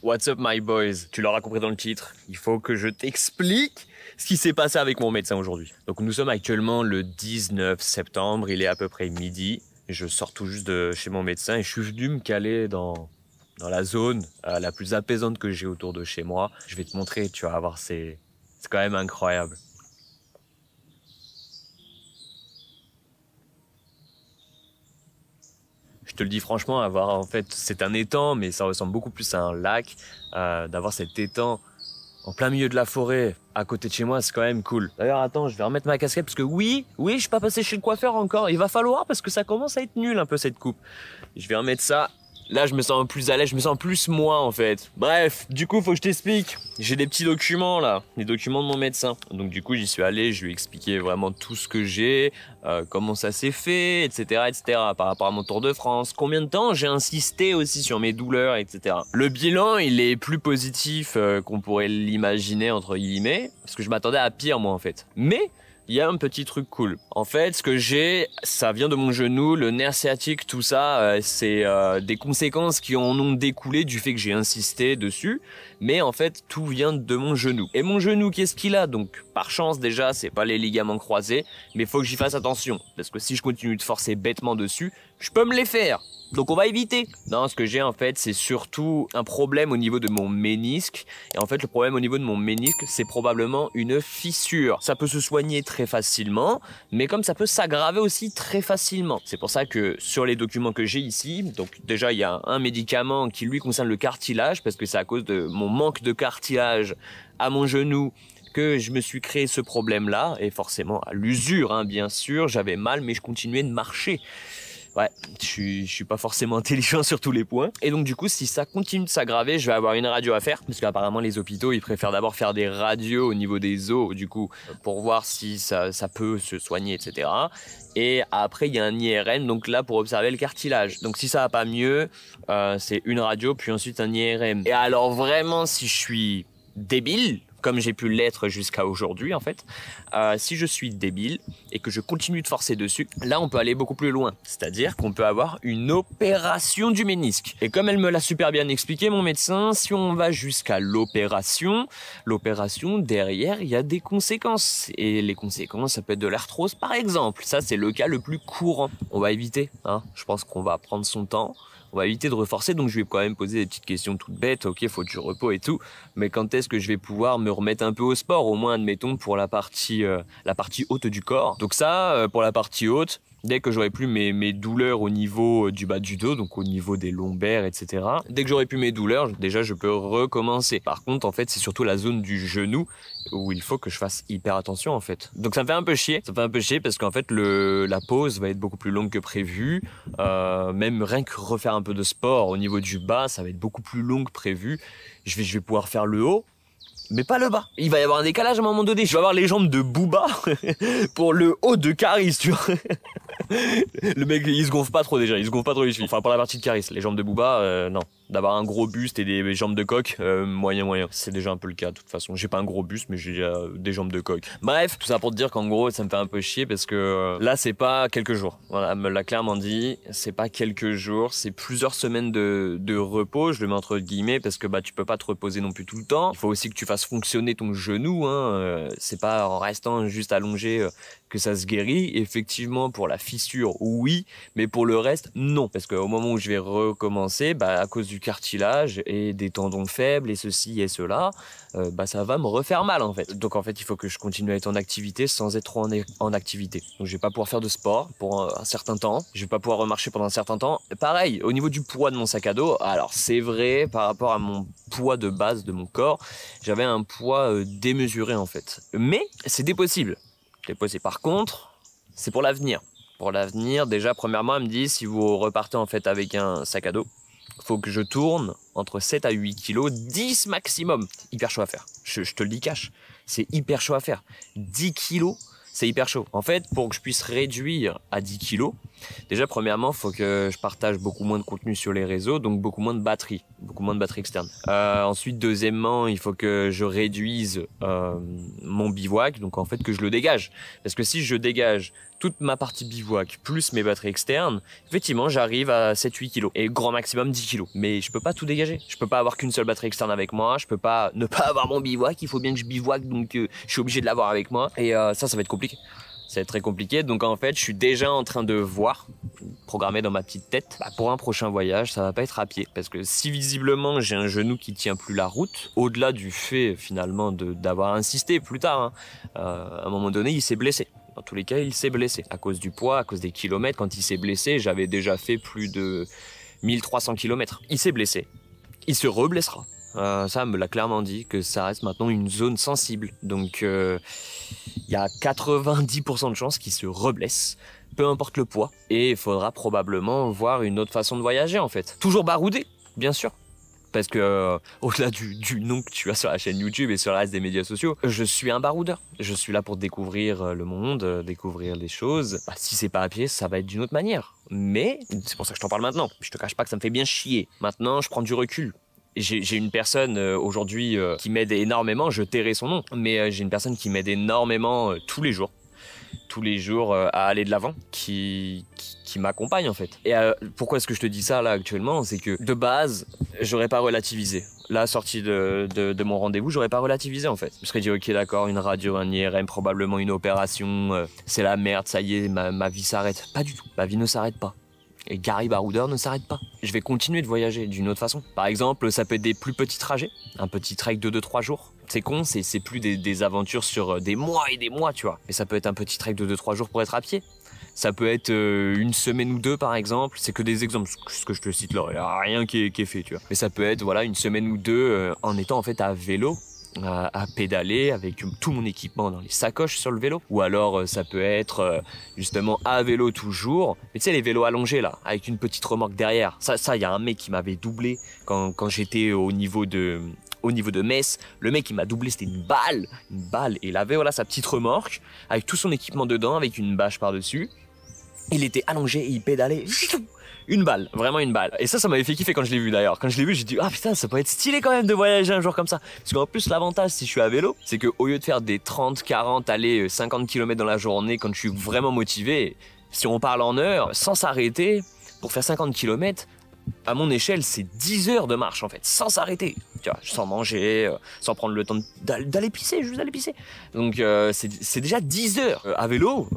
What's up my boys? Tu l'auras compris dans le titre, il faut que je t'explique ce qui s'est passé avec mon médecin aujourd'hui. Donc nous sommes actuellement le 19 septembre, il est à peu près midi. Je sors tout juste de chez mon médecin et je suis venu me caler dans la zone la plus apaisante que j'ai autour de chez moi. Je vais te montrer, tu vas voir, c'est quand même incroyable. Je te le dis franchement, en fait, c'est un étang, mais ça ressemble beaucoup plus à un lac. D'avoir cet étang en plein milieu de la forêt, à côté de chez moi, c'est quand même cool. D'ailleurs, attends, je vais remettre ma casquette parce que oui, je suis pas passé chez le coiffeur encore. Il va falloir parce que ça commence à être nul un peu cette coupe. Je vais remettre ça. Là, je me sens plus à l'aise, je me sens plus moi en fait. Bref, du coup, faut que je t'explique. J'ai des petits documents là, les documents de mon médecin. Donc du coup, j'y suis allé, je lui ai expliqué vraiment tout ce que j'ai, comment ça s'est fait, etc., par rapport à mon Tour de France. Combien de temps j'ai insisté aussi sur mes douleurs, etc. Le bilan, il est plus positif qu'on pourrait l'imaginer entre guillemets, parce que je m'attendais à pire moi en fait. Mais il y a un petit truc cool. En fait, ce que j'ai, ça vient de mon genou, le nerf sciatique, tout ça, c'est des conséquences qui en ont découlé du fait que j'ai insisté dessus. Mais en fait, tout vient de mon genou. Et mon genou, qu'est-ce qu'il a? Donc, par chance, déjà, c'est pas les ligaments croisés, mais il faut que j'y fasse attention. Parce que si je continue de forcer bêtement dessus, je peux me les faire. Donc on va éviter. Non, ce que j'ai en fait, c'est surtout un problème au niveau de mon ménisque. Et en fait, le problème au niveau de mon ménisque, c'est probablement une fissure. Ça peut se soigner très facilement, mais comme ça peut s'aggraver aussi très facilement. C'est pour ça que sur les documents que j'ai ici, donc déjà il y a un médicament qui lui concerne le cartilage, parce que c'est à cause de mon manque de cartilage à mon genou que je me suis créé ce problème-là. Et forcément, à l'usure, hein, bien sûr, j'avais mal, mais je continuais de marcher. Ouais, je suis pas forcément intelligent sur tous les points. Et donc du coup, si ça continue de s'aggraver, je vais avoir une radio à faire. Parce qu'apparemment, les hôpitaux, ils préfèrent d'abord faire des radios au niveau des os, du coup, pour voir si ça peut se soigner, etc. Et après, il y a un IRM, donc là, pour observer le cartilage. Donc si ça va pas mieux, c'est une radio, puis ensuite un IRM. Et alors vraiment, si je suis débile, comme j'ai pu l'être jusqu'à aujourd'hui en fait, si je suis débile et que je continue de forcer dessus, là on peut aller beaucoup plus loin. C'est-à-dire qu'on peut avoir une opération du ménisque. Et comme elle me l'a super bien expliqué, mon médecin, si on va jusqu'à l'opération derrière, il y a des conséquences. Et les conséquences, ça peut être de l'arthrose par exemple. Ça c'est le cas le plus courant. On va éviter, hein. Je pense qu'on va prendre son temps. On va éviter de reforcer, donc je vais quand même poser des petites questions toutes bêtes. Ok, faut du repos et tout, mais quand est-ce que je vais pouvoir me remettre un peu au sport, au moins admettons pour la partie haute du corps. Donc ça, pour la partie haute, dès que j'aurai plus mes douleurs au niveau du bas du dos, donc au niveau des lombaires, etc. Dès que j'aurai plus mes douleurs, déjà je peux recommencer. Par contre, en fait, c'est surtout la zone du genou où il faut que je fasse hyper attention en fait. Donc ça me fait un peu chier. Ça me fait un peu chier parce qu'en fait la pause va être beaucoup plus longue que prévu. Même rien que refaire un peu de sport au niveau du bas, ça va être beaucoup plus long que prévu. Je vais pouvoir faire le haut, mais pas le bas. Il va y avoir un décalage à un moment donné. Je vais avoir les jambes de Booba pour le haut de Caris, tu vois. Le mec, il se gonfle pas trop déjà. Il se gonfle pas trop les chevilles. Enfin, pour la partie de Caris, les jambes de Booba, non. D'avoir un gros buste et des jambes de coq, moyen. C'est déjà un peu le cas de toute façon. J'ai pas un gros buste, mais j'ai des jambes de coq. Bref, tout ça pour te dire qu'en gros, ça me fait un peu chier parce que là, c'est pas quelques jours. Voilà, elle me l'a clairement dit. C'est pas quelques jours, c'est plusieurs semaines de repos. Je le mets entre guillemets parce que tu peux pas te reposer non plus tout le temps. Il faut aussi que tu fasses fonctionner ton genou. Hein. C'est pas en restant juste allongé que ça se guérit. Effectivement, pour la fissure, oui, mais pour le reste, non. Parce qu'au moment où je vais recommencer, à cause du cartilage et des tendons faibles et ceci et cela, ça va me refaire mal en fait. Donc en fait, il faut que je continue à être en activité sans être trop en activité. Donc je vais pas pouvoir faire de sport pour un certain temps. Je vais pas pouvoir remarcher pendant un certain temps. Pareil, au niveau du poids de mon sac à dos, alors c'est vrai, par rapport à mon poids de base de mon corps, j'avais un poids démesuré en fait. Mais c'était possible. Par contre, c'est pour l'avenir. Pour l'avenir, déjà, premièrement, elle me dit, si vous repartez en fait avec un sac à dos, faut que je tourne entre 7 à 8 kilos, 10 maximum. Hyper chaud à faire. Je te le dis cash. C'est hyper chaud à faire. 10 kilos, c'est hyper chaud. En fait, pour que je puisse réduire à 10 kilos, Déjà, premièrement, il faut que je partage beaucoup moins de contenu sur les réseaux, donc beaucoup moins de batterie externe. Ensuite, deuxièmement, il faut que je réduise mon bivouac, donc en fait que je le dégage. Parce que si je dégage toute ma partie bivouac plus mes batteries externes, effectivement, j'arrive à 7-8 kg et grand maximum 10 kg. Mais je peux pas tout dégager. Je peux pas avoir qu'une seule batterie externe avec moi. Je peux pas ne pas avoir mon bivouac. Il faut bien que je bivouac, donc je suis obligé de l'avoir avec moi. Et ça va être compliqué. Ça va être très compliqué. Donc en fait, je suis déjà en train de voir, programmer dans ma petite tête, pour un prochain voyage, ça va pas être à pied. Parce que si visiblement j'ai un genou qui tient plus la route, au-delà du fait finalement d'avoir insisté plus tard, à un moment donné, il s'est blessé. Dans tous les cas, il s'est blessé. À cause du poids, à cause des kilomètres. Quand il s'est blessé, j'avais déjà fait plus de 1300 km. Il s'est blessé. Il se reblessera. Ça me l'a clairement dit, que ça reste maintenant une zone sensible. Donc, il y a 90% de chances qu'il se reblesse, peu importe le poids. Et il faudra probablement voir une autre façon de voyager, en fait. Toujours baroudé, bien sûr. Parce que, au-delà du nom que tu as sur la chaîne YouTube et sur le reste des médias sociaux, je suis un baroudeur. Je suis là pour découvrir le monde, découvrir les choses. Si c'est pas à pied, ça va être d'une autre manière. Mais, c'est pour ça que je t'en parle maintenant. Je te cache pas que ça me fait bien chier. Maintenant, je prends du recul. J'ai une personne aujourd'hui qui m'aide énormément, je tairai son nom, mais j'ai une personne qui m'aide énormément tous les jours à aller de l'avant, qui m'accompagne en fait. Et pourquoi est-ce que je te dis ça là actuellement? C'est que de base, j'aurais pas relativisé. La sortie de mon rendez-vous, j'aurais pas relativisé en fait. Je me serais dit ok d'accord, une radio, un IRM, probablement une opération, c'est la merde, ça y est, ma vie s'arrête. Pas du tout, ma vie ne s'arrête pas. Et Gary Baroudeur ne s'arrête pas. Je vais continuer de voyager d'une autre façon. Par exemple, ça peut être des plus petits trajets, un petit trek de 2-3 jours. C'est con, c'est plus des aventures sur des mois et des mois, tu vois. Mais ça peut être un petit trek de 2-3 jours pour être à pied. Ça peut être une semaine ou deux, par exemple. C'est que des exemples, ce que je te cite là. Il n'y a rien qui est fait, tu vois. Mais ça peut être voilà, une semaine ou deux en étant en fait à vélo. À pédaler avec tout mon équipement dans les sacoches sur le vélo, ou alors ça peut être justement à vélo toujours, mais tu sais les vélos allongés là avec une petite remorque derrière, ça il y a un mec qui m'avait doublé quand j'étais au niveau de Metz. Le mec il m'a doublé, c'était une balle et il avait voilà sa petite remorque avec tout son équipement dedans avec une bâche par dessus. Il était allongé et il pédalait. Une balle, vraiment une balle. Et ça m'avait fait kiffer quand je l'ai vu d'ailleurs. Quand je l'ai vu, j'ai dit ah putain, ça peut être stylé quand même de voyager un jour comme ça. Parce qu'en plus, l'avantage si je suis à vélo, c'est que au lieu de faire des 30, 40, allez, 50 km dans la journée quand je suis vraiment motivé, si on parle en heures, sans s'arrêter, pour faire 50 km, à mon échelle, c'est 10 heures de marche en fait, sans s'arrêter. Tu vois, sans manger, sans prendre le temps d'aller pisser, juste d'aller pisser. Donc c'est déjà 10 heures à vélo,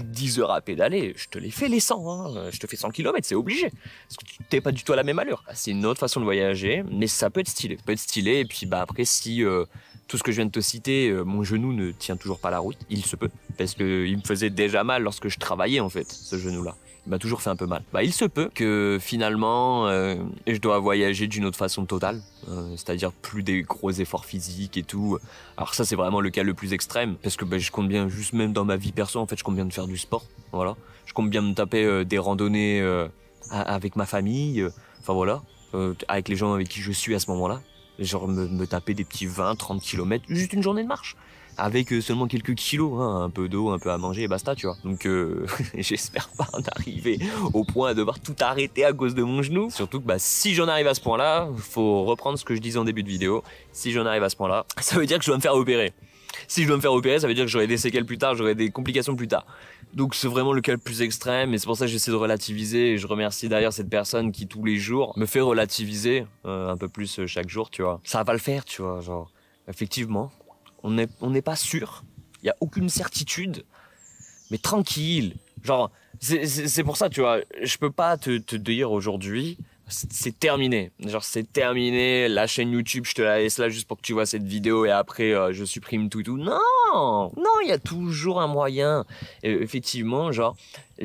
10 heures à pédaler, je te les fais les 100, hein. Je te fais 100 km, c'est obligé. Parce que tu t'es pas du tout à la même allure. C'est une autre façon de voyager, mais ça peut être stylé. Ça peut être stylé, et puis après si tout ce que je viens de te citer, mon genou ne tient toujours pas la route, il se peut. Parce qu'il me faisait déjà mal lorsque je travaillais en fait, ce genou-là. Il m'a toujours fait un peu mal. Il se peut que finalement, je dois voyager d'une autre façon totale, c'est-à-dire plus des gros efforts physiques et tout. Alors ça, c'est vraiment le cas le plus extrême, parce que je compte bien, juste même dans ma vie perso, en fait, je compte bien de faire du sport, voilà. Je compte bien me taper des randonnées avec ma famille, enfin voilà, avec les gens avec qui je suis à ce moment-là. Genre me taper des petits 20-30 km, juste une journée de marche. Avec seulement quelques kilos, hein, un peu d'eau, un peu à manger et basta, tu vois. Donc j'espère pas en arriver au point de devoir tout arrêter à cause de mon genou. Surtout que si j'en arrive à ce point-là, faut reprendre ce que je disais en début de vidéo. Si j'en arrive à ce point-là, ça veut dire que je dois me faire opérer. Si je dois me faire opérer, ça veut dire que j'aurai des séquelles plus tard, j'aurai des complications plus tard. Donc c'est vraiment le cas le plus extrême et c'est pour ça que j'essaie de relativiser et je remercie d'ailleurs cette personne qui tous les jours me fait relativiser un peu plus chaque jour, tu vois. Ça va le faire, tu vois, genre effectivement. On n'est pas sûr, il n'y a aucune certitude, mais tranquille. Genre, c'est pour ça, tu vois, je peux pas te dire aujourd'hui, c'est terminé. Genre, c'est terminé, la chaîne YouTube, je te la laisse là juste pour que tu vois cette vidéo et après, je supprime tout. Non, il y a toujours un moyen. Et effectivement, genre,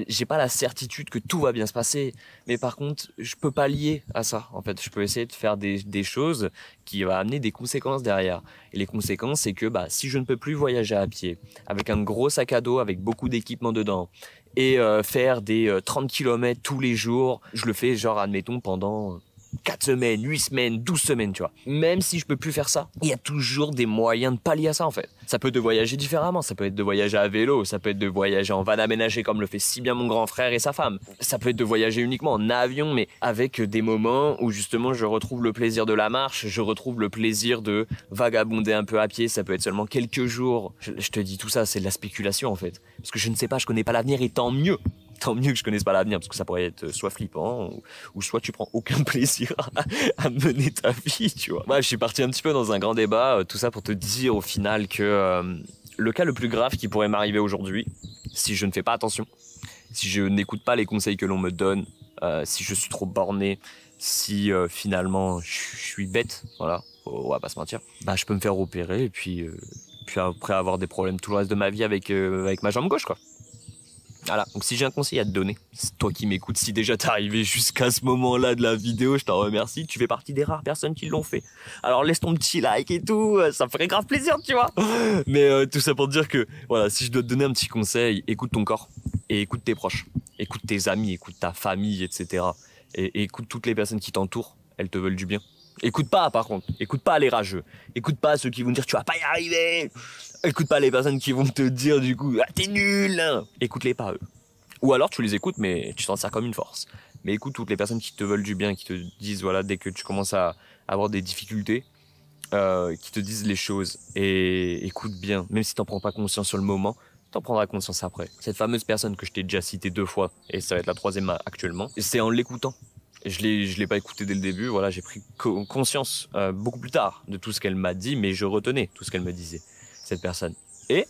j'ai pas la certitude que tout va bien se passer. Mais par contre, je peux pas lier à ça. En fait, je peux essayer de faire des choses qui vont amener des conséquences derrière. Et les conséquences, c'est que si je ne peux plus voyager à pied, avec un gros sac à dos, avec beaucoup d'équipement dedans, et faire des 30 km tous les jours, je le fais genre, admettons, pendant 4 semaines, 8 semaines, 12 semaines, tu vois. Même si je peux plus faire ça, il y a toujours des moyens de pallier à ça, en fait. Ça peut être de voyager différemment, ça peut être de voyager à vélo, ça peut être de voyager en van aménagé comme le fait si bien mon grand frère et sa femme. Ça peut être de voyager uniquement en avion, mais avec des moments où justement je retrouve le plaisir de la marche, je retrouve le plaisir de vagabonder un peu à pied, ça peut être seulement quelques jours. Je te dis tout ça, c'est de la spéculation, en fait. Parce que je ne sais pas, je connais pas l'avenir et tant mieux. Tant mieux que je connaisse pas l'avenir, parce que ça pourrait être soit flippant, ou soit tu prends aucun plaisir à mener ta vie, tu vois. Moi, je suis parti un petit peu dans un grand débat, tout ça pour te dire au final que le cas le plus grave qui pourrait m'arriver aujourd'hui, si je ne fais pas attention, si je n'écoute pas les conseils que l'on me donne, si je suis trop borné, si finalement je suis bête, voilà, on va pas se mentir, bah je peux me faire opérer et puis après avoir des problèmes tout le reste de ma vie avec ma jambe gauche, quoi. Voilà, donc si j'ai un conseil à te donner, c'est toi qui m'écoutes, si déjà t'es arrivé jusqu'à ce moment-là de la vidéo, je t'en remercie, tu fais partie des rares personnes qui l'ont fait. Alors laisse ton petit like et tout, ça me ferait grave plaisir, tu vois. Mais tout ça pour te dire que, voilà, si je dois te donner un petit conseil, écoute ton corps et écoute tes proches, écoute tes amis, écoute ta famille, etc. Et écoute toutes les personnes qui t'entourent, elles te veulent du bien. Écoute pas, par contre, écoute pas les rageux, écoute pas ceux qui vont te dire tu vas pas y arriver. Écoute pas les personnes qui vont te dire du coup ah, t'es nul, hein. Écoute-les pas eux. Ou alors tu les écoutes mais tu t'en sers comme une force. Mais écoute toutes les personnes qui te veulent du bien, qui te disent voilà dès que tu commences à avoir des difficultés, qui te disent les choses. Et écoute bien, même si t'en prends pas conscience sur le moment, t'en prendras conscience après. Cette fameuse personne que je t'ai déjà citée 2 fois, et ça va être la 3e actuellement, c'est en l'écoutant. Je l'ai pas écouté dès le début, voilà, j'ai pris conscience beaucoup plus tard de tout ce qu'elle m'a dit, mais je retenais tout ce qu'elle me disait, cette personne. Et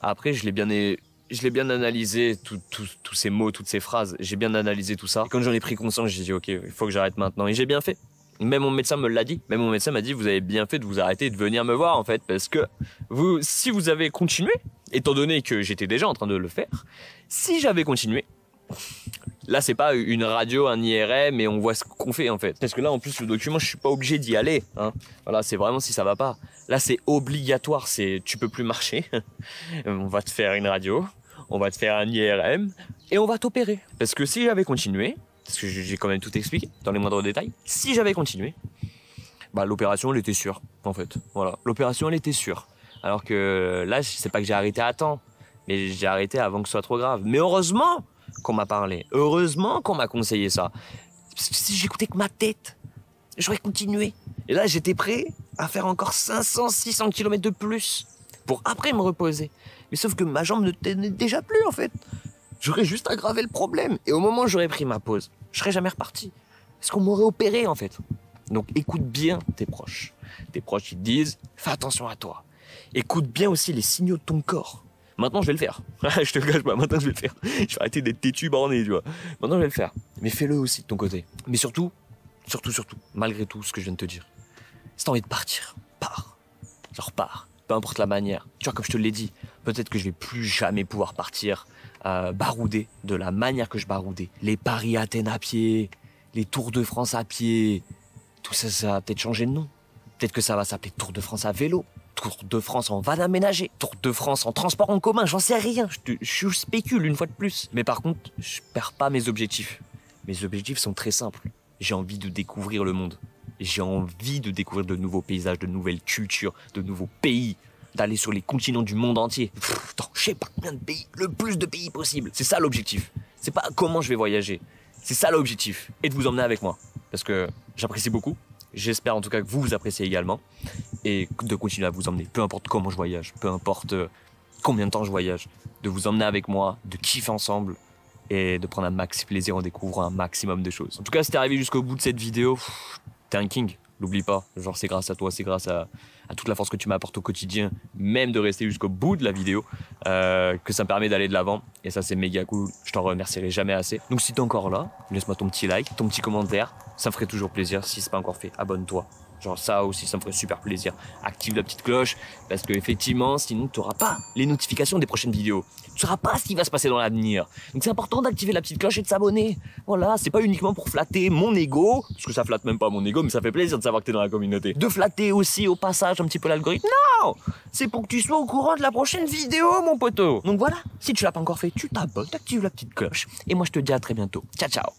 après, je l'ai bien analysé, tous ces mots, toutes ces phrases, j'ai bien analysé tout ça. Et quand j'en ai pris conscience, j'ai dit ok, il faut que j'arrête maintenant. Et j'ai bien fait. Même mon médecin me l'a dit. Même mon médecin m'a dit vous avez bien fait de vous arrêter et de venir me voir en fait, parce que si vous avez continué, étant donné que j'étais déjà en train de le faire, si j'avais continué, là c'est pas une radio, un IRM et on voit ce qu'on fait en fait. Parce que là en plus le document je suis pas obligé d'y aller, hein. Voilà, c'est vraiment si ça va pas. Là c'est obligatoire, tu peux plus marcher. On va te faire une radio, on va te faire un IRM et on va t'opérer. Parce que si j'avais continué, parce que j'ai quand même tout expliqué dans les moindres détails, si j'avais continué, bah l'opération elle était sûre en fait. Voilà, l'opération elle était sûre. Alors que là c'est pas que j'ai arrêté à temps, mais j'ai arrêté avant que ce soit trop grave. Mais heureusement qu'on m'a parlé. Heureusement qu'on m'a conseillé ça. Parce que si j'écoutais que ma tête, j'aurais continué. Et là, j'étais prêt à faire encore 500, 600 km de plus pour après me reposer. Mais sauf que ma jambe ne tenait déjà plus, en fait. J'aurais juste aggravé le problème. Et au moment où j'aurais pris ma pause, je serais jamais reparti. Parce qu'on m'aurait opéré, en fait. Donc, écoute bien tes proches. Tes proches, ils te disent, fais attention à toi. Écoute bien aussi les signaux de ton corps. Maintenant, je vais le faire. Je te le cache pas, maintenant, je vais le faire. Je vais arrêter d'être têtu, borné, tu vois. Maintenant, je vais le faire. Mais fais-le aussi de ton côté. Mais surtout, malgré tout ce que je viens de te dire, si t'as envie de partir, pars. Genre, pars. Peu importe la manière. Tu vois, comme je te l'ai dit, peut-être que je vais plus jamais pouvoir partir barouder de la manière que je baroudais. Les Paris-Athènes à pied, les Tours de France à pied, tout ça, ça va peut-être changer de nom. Peut-être que ça va s'appeler Tour de France à vélo. Tour de France en van aménagé, Tour de France en transport en commun, j'en sais rien, je spécule une fois de plus. Mais par contre, je perds pas mes objectifs. Mes objectifs sont très simples. J'ai envie de découvrir le monde. J'ai envie de découvrir de nouveaux paysages, de nouvelles cultures, de nouveaux pays, d'aller sur les continents du monde entier. Je sais pas combien de pays, le plus de pays possible. C'est ça l'objectif. C'est pas comment je vais voyager. C'est ça l'objectif. Et de vous emmener avec moi. Parce que j'apprécie beaucoup. J'espère en tout cas que vous appréciez également et de continuer à vous emmener, peu importe comment je voyage, peu importe combien de temps je voyage, de vous emmener avec moi, de kiffer ensemble et de prendre un max plaisir en découvrant un maximum de choses. En tout cas, si t'es arrivé jusqu'au bout de cette vidéo, t'es un king, n'oublie pas. Genre c'est grâce à toi, c'est grâce à toute la force que tu m'apportes au quotidien, même de rester jusqu'au bout de la vidéo, que ça me permet d'aller de l'avant. Et ça c'est méga cool, je t'en remercierai jamais assez. Donc si t'es encore là, laisse-moi ton petit like, ton petit commentaire, ça me ferait toujours plaisir. Si c'est pas encore fait, abonne-toi. Genre ça aussi, ça me ferait super plaisir. Active la petite cloche, parce que effectivement, sinon tu n'auras pas les notifications des prochaines vidéos. Tu ne sauras pas ce qui va se passer dans l'avenir. Donc c'est important d'activer la petite cloche et de s'abonner. Voilà, c'est pas uniquement pour flatter mon ego, parce que ça flatte même pas mon ego, mais ça fait plaisir de savoir que t'es dans la communauté. De flatter aussi au passage un petit peu l'algorithme. Non, c'est pour que tu sois au courant de la prochaine vidéo, mon poteau. Donc voilà, si tu l'as pas encore fait, tu t'abonnes, t'actives la petite cloche. Et moi je te dis à très bientôt. Ciao, ciao.